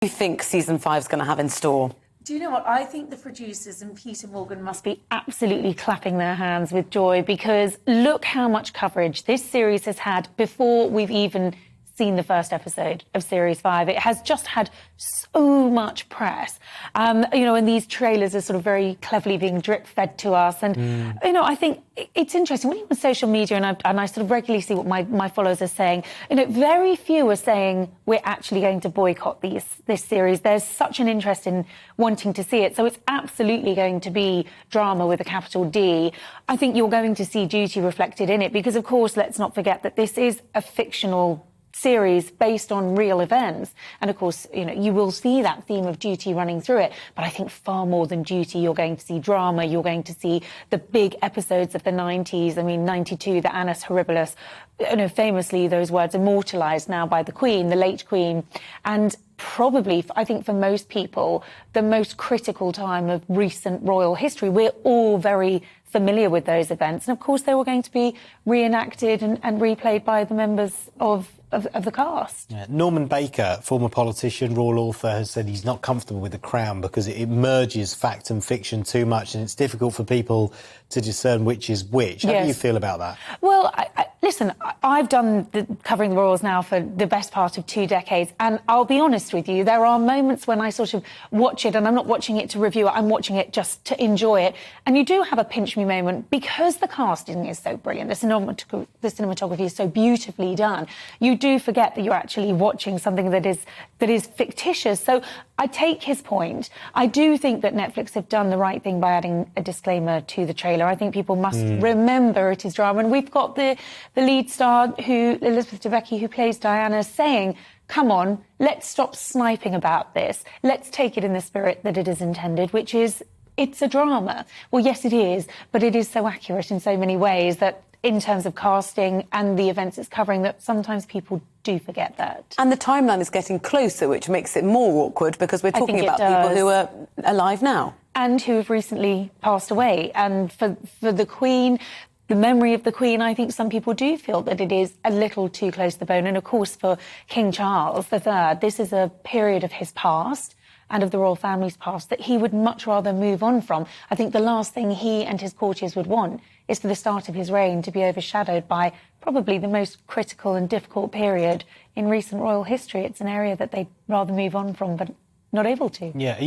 Do you think season 5 is going to have in store? Do you know what? I think the producers and Peter Morgan must be absolutely clapping their hands with joy, because look how much coverage this series has had before we've even seen the first episode of Series 5. It has just had so much press. And these trailers are sort of very cleverly being drip-fed to us. And, I think it's interesting. When you're on social media, and I sort of regularly see what my followers are saying, very few are saying we're actually going to boycott this series. There's such an interest in wanting to see it. So it's absolutely going to be drama with a capital D. I think you're going to see duty reflected in it because, of course, let's not forget that this is a fictional series based on real events. And of course, you will see that theme of duty running through it. But I think far more than duty, you're going to see drama. You're going to see the big episodes of the 90s. I mean, 92, the Annus Horribilis, famously those words immortalised now by the Queen, the late Queen. And probably, I think for most people, the most critical time of recent royal history. We're all very familiar with those events. And of course, they were going to be reenacted and replayed by the members of the cast. Yeah. Norman Baker, former politician, royal author, has said he's not comfortable with The Crown because it merges fact and fiction too much and it's difficult for people to discern which is which. How do you feel about that? Well, listen, I've done covering the royals now for the best part of 2 decades, and I'll be honest with you, there are moments when I sort of watch it, and I'm not watching it to review it, I'm watching it just to enjoy it, and you do have a pinch-me moment because the casting is so brilliant, the cinematography is so beautifully done. You do forget that you're actually watching something that is fictitious. So I take his point. I do think that Netflix have done the right thing by adding a disclaimer to the trailer. I think people must remember it is drama. And we've got the lead star, Elizabeth Debicki, who plays Diana, saying, come on, let's stop sniping about this. Let's take it in the spirit that it is intended, which is it's a drama. Well, yes, it is, but it is so accurate in so many ways that in terms of casting and the events it's covering, that sometimes people do forget that. And the timeline is getting closer, which makes it more awkward because we're talking about people who are alive now. And who have recently passed away. And for the Queen, the memory of the Queen, I think some people do feel that it is a little too close to the bone. And of course, for King Charles III, this is a period of his past and of the royal family's past that he would much rather move on from. I think the last thing he and his courtiers would want is for the start of his reign to be overshadowed by probably the most critical and difficult period in recent royal history. It's an area that they'd rather move on from, but not able to. Yeah.